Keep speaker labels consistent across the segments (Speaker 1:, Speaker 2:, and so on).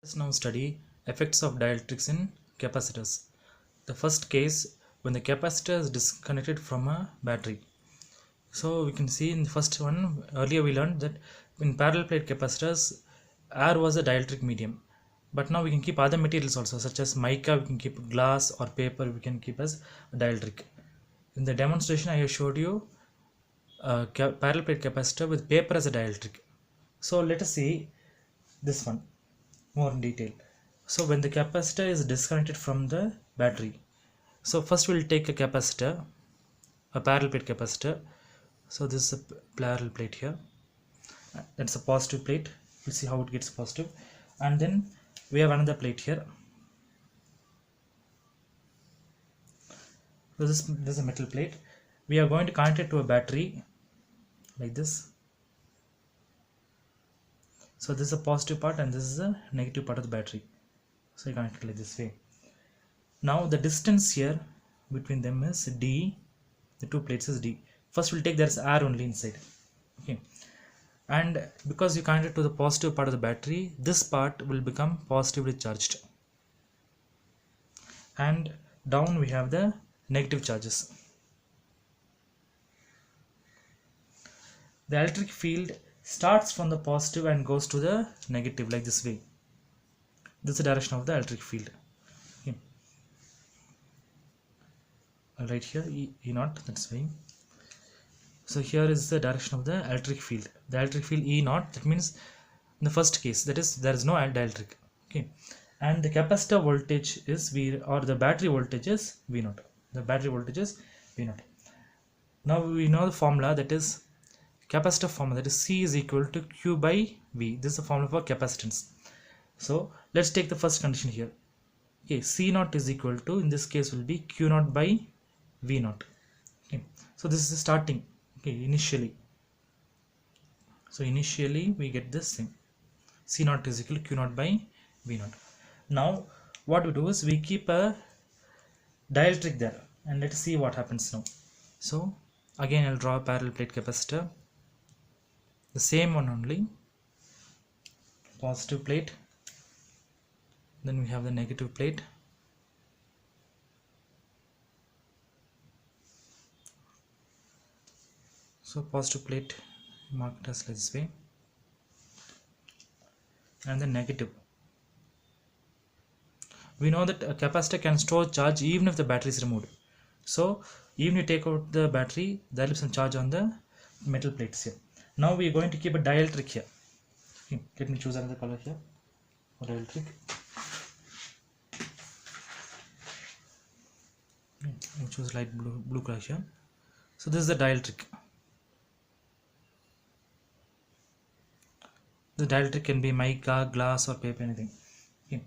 Speaker 1: Let us now study effects of dielectrics in capacitors. The first case, when the capacitor is disconnected from a battery. So we can see in the first one, earlier we learned that in parallel plate capacitors, air was a dielectric medium. But now we can keep other materials also, such as mica, we can keep glass, or paper, we can keep as a dielectric. In the demonstration, I have showed you a parallel plate capacitor with paper as a dielectric. So let us see this one more in detail. So when the capacitor is disconnected from the battery, so first we'll take a capacitor, a parallel plate capacitor. So this is a parallel plate here, that's a positive plate. We'll see how it gets positive. And then we have another plate here. So this is a metal plate. We are going to connect it to a battery like this. So this is a positive part and this is a negative part of the battery. So you connect it like this way. Now the distance here between them is d. The two plates is d. First we'll take there's air only inside. Okay. And because you connect it to the positive part of the battery, this part will become positively charged. And down we have the negative charges. The electric field starts from the positive and goes to the negative like this way. This is the direction of the electric field. Okay. I'll write here E0, that's why. So here is the direction of the electric field. The electric field E0, that means in the first case, that is there is no dielectric. Okay. And the capacitor voltage is V, or the battery voltage is V0. The battery voltage is V0. Now we know the formula, that is capacitor formula, that is C is equal to Q by V. This is the formula for capacitance. So let's take the first condition here. Okay, C0 is equal to, in this case will be Q0 by V0. Okay, so this is the starting. Okay, initially. So initially we get this thing. C0 is equal to Q0 by V0. Now what we do is we keep a dielectric there and let's see what happens now. So again I'll draw a parallel plate capacitor. The same one only, positive plate, then we have the negative plate. So positive plate marked as this way, and then negative. We know that a capacitor can store charge even if the battery is removed. So even you take out the battery, there will be some charge on the metal plates here. Now we are going to keep a dielectric here. Okay, let me choose another color here for dielectric. Okay, I'll choose light blue color here. So this is the dielectric. The dielectric can be mica, glass, or paper, anything. Okay.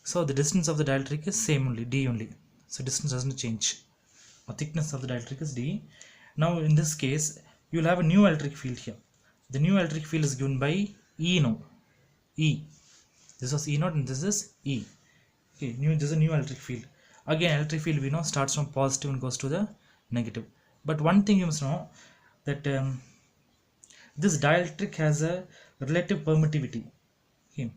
Speaker 1: So the distance of the dielectric is same only, d only. So distance doesn't change. Or thickness of the dielectric is d. Now in this case, you will have a new electric field here. The new electric field is given by E now. E. This was E0 and this is E. Okay, this is a new electric field. Again, electric field we know starts from positive and goes to the negative. But one thing you must know, that this dielectric has a relative permittivity. Okay.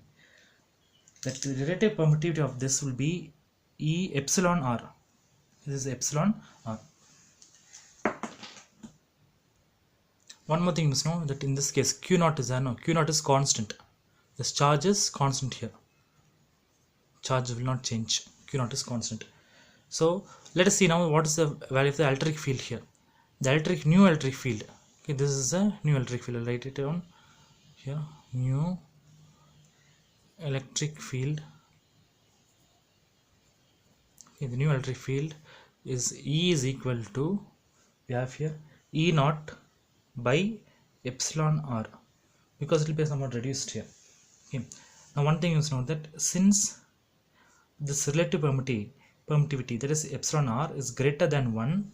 Speaker 1: That the relative permittivity of this will be E epsilon R. This is epsilon R. One more thing you must know, that in this case Q0 is Q0 is constant. This charge is constant here. Charge will not change. Q0 is constant. So let us see now what is the value of the electric field here. The new electric field. Okay, this is a new electric field. I'll write it down here. New electric field. Okay, the new electric field is E is equal to, we have here E0 by epsilon R, because it will be somewhat reduced here. Okay. Now one thing you must know, that since this relative permittivity, that is epsilon R, is greater than 1,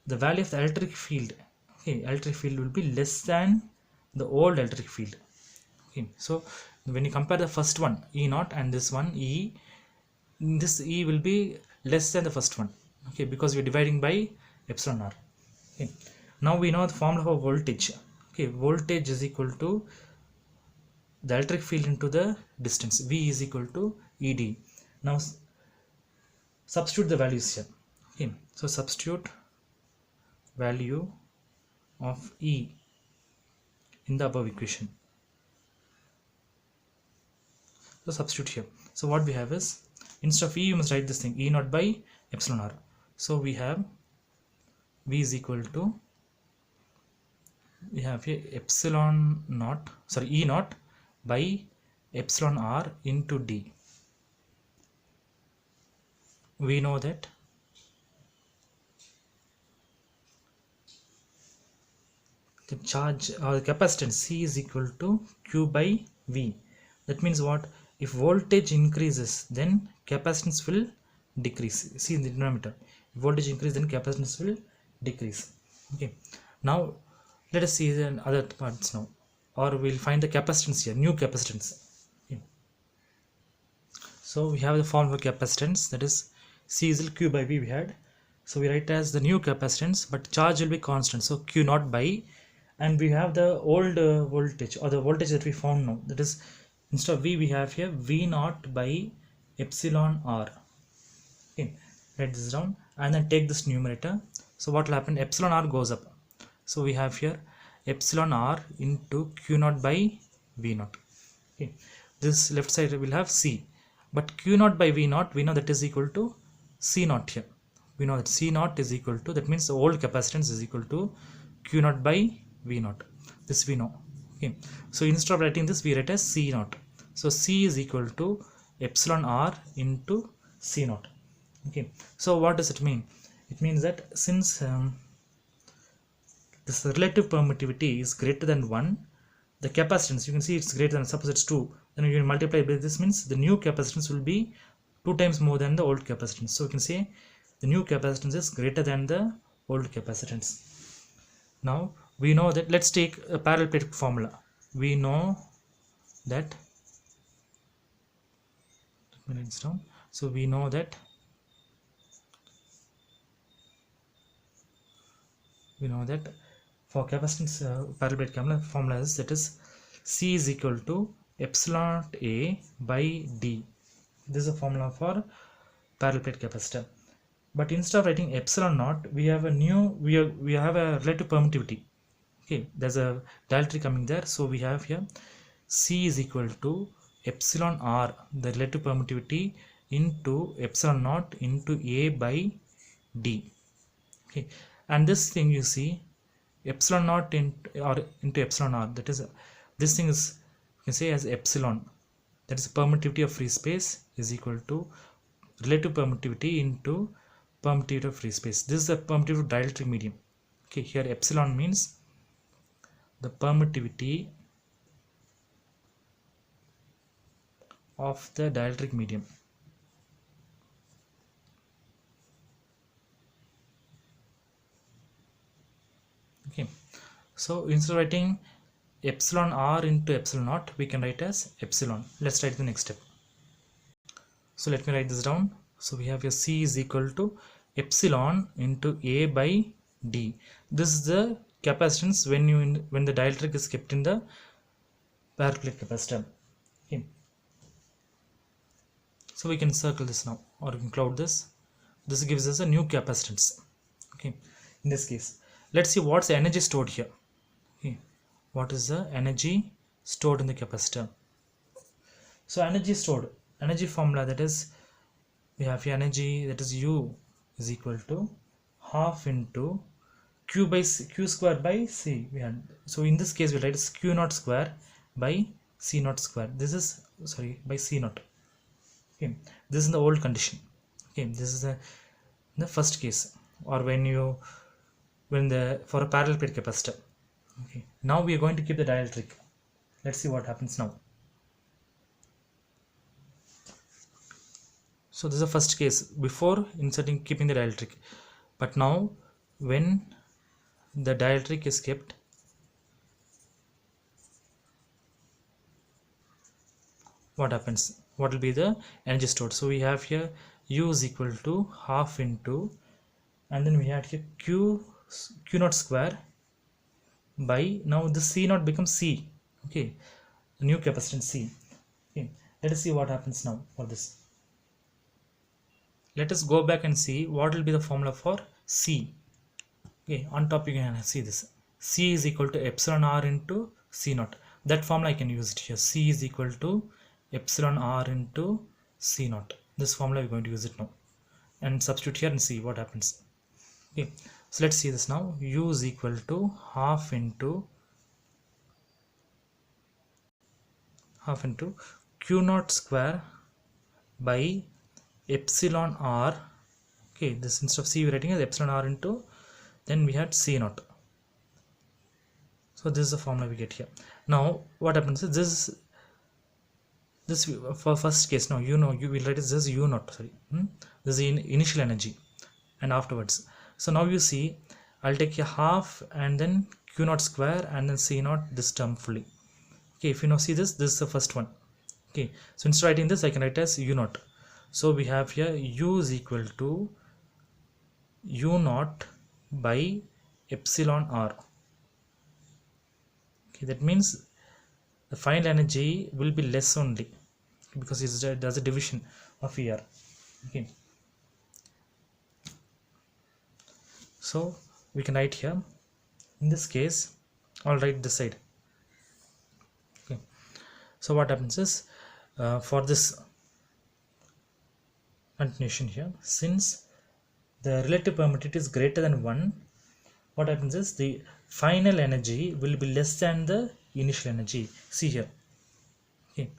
Speaker 1: the value of the electric field, okay, electric field will be less than the old electric field. Okay. So when you compare the first one E0 and this one E, this E will be less than the first one. Okay, because we are dividing by epsilon R. Okay. Now we know the formula for voltage. Okay, voltage is equal to the electric field into the distance. V is equal to ED. Now substitute the values here. Okay, so substitute value of E in the above equation. So substitute here. So what we have is, instead of E you must write this thing, E naught by epsilon r. So we have V is equal to, we have here epsilon naught, sorry, E naught by epsilon r into D. We know that the charge or the capacitance C is equal to Q by V. That means what? If voltage increases, then capacitance will decrease. See in the denominator, if voltage increase, then capacitance will decrease. Okay, now let us see the other parts now, or we'll find the capacitance here, new capacitance. Okay. So we have the formula for capacitance, that is C is equal to Q by V we had. So we write as the new capacitance, but charge will be constant, so Q naught by, and we have the old voltage, or the voltage that we found now, that is instead of V we have here V naught by epsilon r. Okay, write this down and then take this numerator. So what will happen? Epsilon r goes up, so we have here epsilon r into Q naught by V naught. Okay, this left side will have C, but Q naught by V naught, we know that is equal to C naught here. We know that C naught is equal to, that means the old capacitance is equal to Q naught by V naught. This we know. Okay, so instead of writing this, we write as C naught. So C is equal to epsilon r into C naught. Okay, so what does it mean? It means that since this relative permittivity is greater than 1, the capacitance, you can see it's greater than, suppose it's 2, then you multiply by this, means the new capacitance will be 2 times more than the old capacitance. So we can say the new capacitance is greater than the old capacitance. Now we know that, let's take a parallel plate formula. We know that, let me write this down. So we know that for capacitance parallel plate formula is, that is C is equal to epsilon A by D. This is a formula for parallel plate capacitor. But instead of writing epsilon naught, we have a new, we have a relative permittivity. Okay, there's a dielectric coming there, so we have here C is equal to epsilon r, the relative permittivity, into epsilon naught into A by D. Okay, and this thing you see epsilon naught into epsilon r, that is, this thing is, you can say as epsilon, that is the permittivity of free space, is equal to relative permittivity into permittivity of free space. This is the permittivity of dielectric medium. Okay, here epsilon means the permittivity of the dielectric medium. Okay, so instead of writing epsilon r into epsilon naught, we can write as epsilon. Let's write the next step. So let me write this down. So we have here C is equal to epsilon into A by D. This is the capacitance when the dielectric is kept in the parallel plate capacitor. Okay, so we can circle this now, or we can cloud this. This gives us a new capacitance. Okay, in this case, let's see what's the energy stored here. Okay, what is the energy stored in the capacitor? So energy stored, energy formula, that is, we have here energy, that is U is equal to half into Q by C, Q square by C. We had, so in this case we write as Q naught square by C naught square. This is, sorry, by C naught. Okay, this is the old condition. Okay, this is the first case, or for a parallel plate capacitor. Okay, now we are going to keep the dielectric. Let's see what happens now. So this is the first case before keeping the dielectric, but now when the dielectric is kept, what happens? What will be the energy stored? So we have here U is equal to half into, and then we had here Q naught square by, now the C naught becomes C. Okay, the new capacitance C. Okay, let us see what happens now for this. Let us go back and see what will be the formula for C. Okay, on top you can see this. C is equal to epsilon r into C naught. That formula I can use it here. C is equal to epsilon r into C naught. This formula we're going to use it now. And substitute here and see what happens. Okay, so let's see this now. U is equal to half into Q naught square by epsilon r. Okay, this instead of C we're writing as epsilon r into, then we had C naught. So this is the formula we get here. Now what happens is this for first case now, you will write this U naught, sorry, this is the initial energy, and afterwards, so now you see I'll take a half and then Q naught square and then C naught, this term fully. Okay, if you now see this is the first one. Okay, so instead of writing this I can write as U naught. So we have here U is equal to U naught by epsilon r. Okay, that means the final energy will be less only because it does a division of ER. Okay, so we can write here, in this case I'll write this side. Okay, so what happens is for this continuation here, since the relative permittivity is greater than 1, what happens is the final energy will be less than the initial energy. See here. Okay,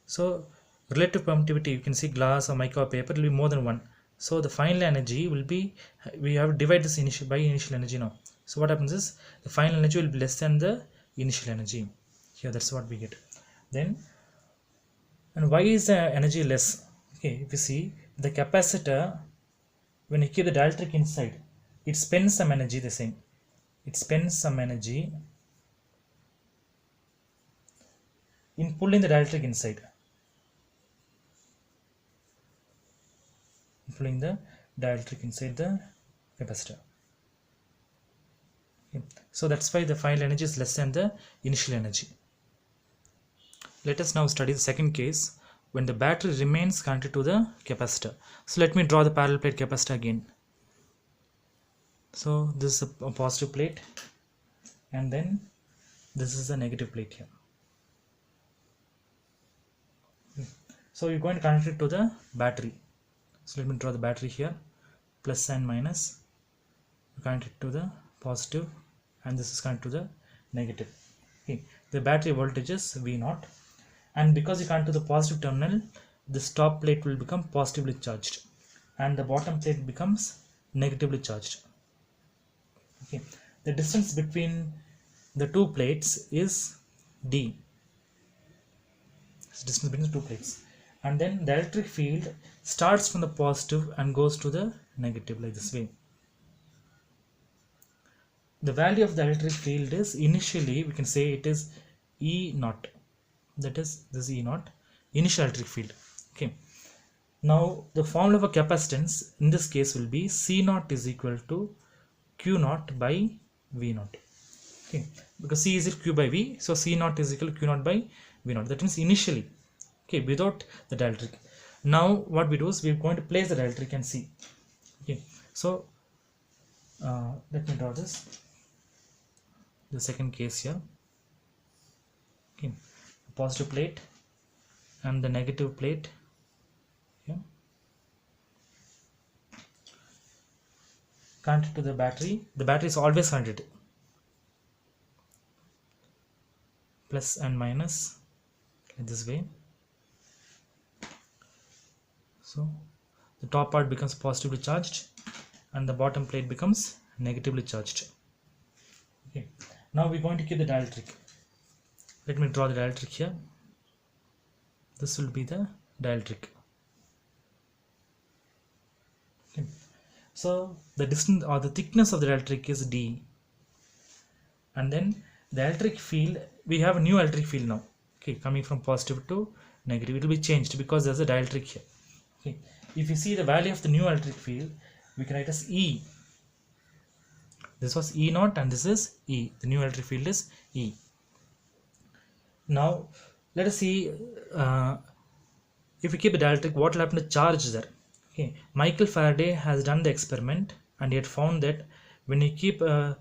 Speaker 1: so relative permittivity, you can see glass or mica or paper, will be more than 1. So the final energy will be, we have to divide this initial by initial energy now. So what happens is the final energy will be less than the initial energy. Here, that's what we get. Then, and why is the energy less? Okay, if you see the capacitor, when you keep the dielectric inside, it spends some energy the same. It spends some energy in pulling the dielectric inside. Pulling the dielectric inside the capacitor. Okay. So that's why the final energy is less than the initial energy. Let us now study the second case, when the battery remains connected to the capacitor. So let me draw the parallel plate capacitor again. So this is a positive plate and then this is a negative plate here. So you're going to connect it to the battery. So let me draw the battery here, plus and minus, connect it to the positive and this is connected to the negative. Okay, the battery voltage is V0, and because you connect to the positive terminal, this top plate will become positively charged and the bottom plate becomes negatively charged. Okay, the distance between the two plates is D. It's distance between the two plates, and then the electric field starts from the positive and goes to the negative like this way. The value of the electric field is, initially we can say it is E0, that is this E0, initial electric field. Okay, now the formula for capacitance in this case will be C0 is equal to Q0 by V0. Okay, because C is equal to Q by V, so C0 is equal to Q0 by V0. That means initially, okay, without the dielectric. Now what we do is we're going to place the dielectric and see. Okay, so let me draw this, the second case here. Okay, positive plate and the negative plate here, connected to the battery. The battery is always connected, plus and minus in this way. So the top part becomes positively charged and the bottom plate becomes negatively charged. Okay, now we're going to keep the dielectric. Let me draw the dielectric here. This will be the dielectric. Okay, so the distance or the thickness of the dielectric is D, and then the electric field, we have a new electric field now. Okay, coming from positive to negative, it will be changed because there's a dielectric here. Okay, if you see the value of the new electric field, we can write as E. This was E0 and this is E. The new electric field is E. Now Let us see, if we keep a dielectric, what will happen to charge there. Okay, Michael Faraday has done the experiment and he had found that when you keep a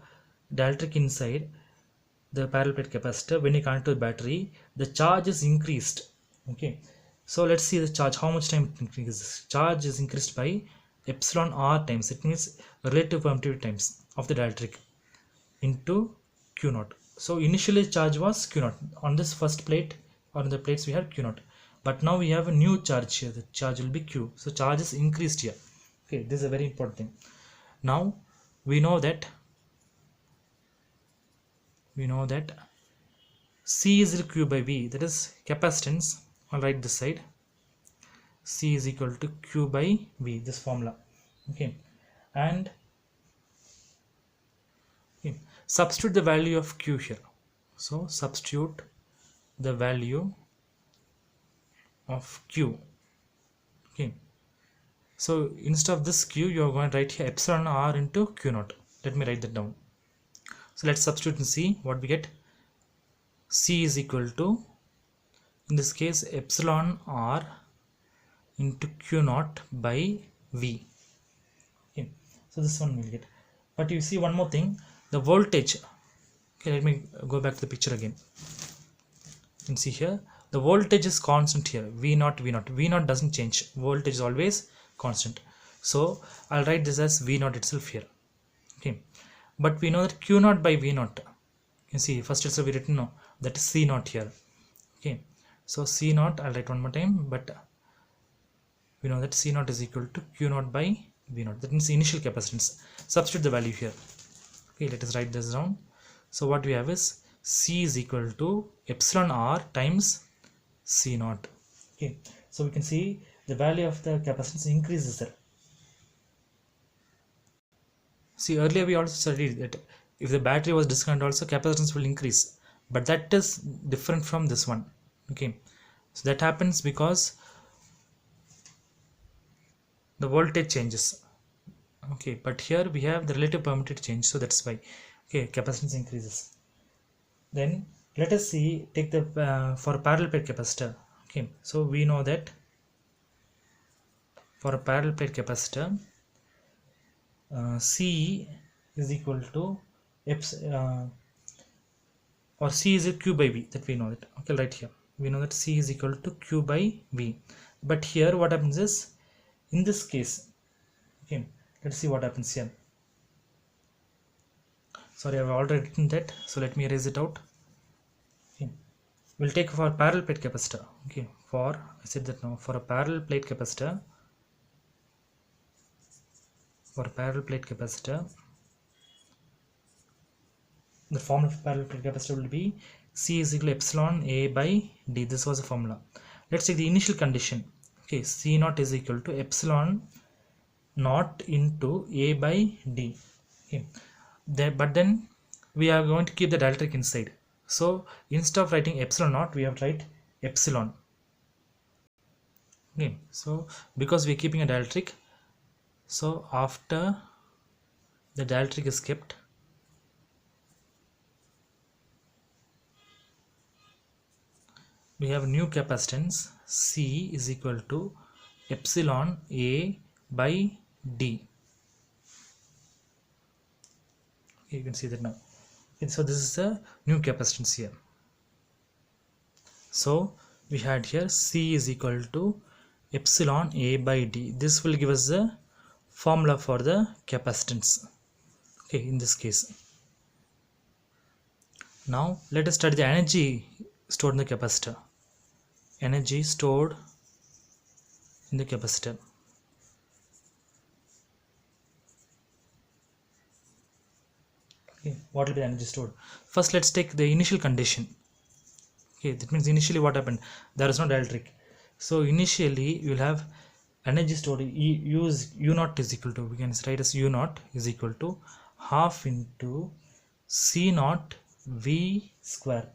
Speaker 1: dielectric inside the parallel plate capacitor, when you connect to the battery, the charge is increased. Okay, so let's see the charge, how much time it increases. Charge is increased by epsilon r times, it means relative permittivity times of the dielectric into q naught. So initially charge was q naught on this first plate, or in the plates we have q naught, but now we have a new charge here, the charge will be q, so charge is increased here. Okay, this is a very important thing. Now we know that C is equal to Q by V, that is capacitance. I'll write this side. C is equal to Q by V, this formula. Okay, and okay, substitute the value of Q here. So substitute the value of Q. Okay, so instead of this Q, you are going to write here epsilon R into Q naught. Let me write that down. So let's substitute and see what we get. C is equal to, in this case, epsilon R into Q naught by V. Okay, so this one we'll get. But you see one more thing, the voltage. Okay, let me go back to the picture again. You can see here the voltage is constant here, V naught. V naught doesn't change, voltage is always constant. So I'll write this as V naught itself here. Okay, but we know that Q naught by V naught. You can see first itself we written no, that is C naught here. Okay, so C naught, I'll write one more time, but we know that C naught is equal to Q naught by V naught. That means initial capacitance. Substitute the value here. Okay, let us write this down. So what we have is C is equal to epsilon R times C naught. Okay, so we can see the value of the capacitance increases there. See, earlier we also studied that if the battery was disconnected also capacitance will increase, but that is different from this one. Okay, so that happens because the voltage changes. Okay, but here we have the relative permittivity change, so that's why. Okay, capacitance increases. Then let us see, take the for a parallel plate capacitor. Okay, so we know that for a parallel plate capacitor, C is equal to or C is equal to Q by V, that we know that. Okay, right here we know that C is equal to Q by V, but here what happens is, in this case, okay, let's see what happens here. Sorry, I've already written that, so let me erase it out. Okay, we'll take for parallel plate capacitor. Okay, for I said that now for a parallel plate capacitor, the formula of parallel plate capacitor will be C is equal to epsilon A by D. This was the formula. Let's take the initial condition. Okay, C naught is equal to epsilon naught into A by D. Okay, but then we are going to keep the dielectric inside. So instead of writing epsilon naught, we have to write epsilon. Okay, so because we are keeping a dielectric, so after the dielectric is kept, we have new capacitance C is equal to epsilon A by D. Okay, you can see that now. Okay, so this is the new capacitance here. So we had here C is equal to epsilon A by D. This will give us the formula for the capacitance. Okay, in this case. Now let us study the energy stored in the capacitor. Energy stored in the capacitor. Okay, what will be the energy stored? First, let's take the initial condition. Okay, that means initially what happened? There is no dielectric. So initially you will have energy stored. U naught is equal to, we can write as U naught is equal to half into C naught V square.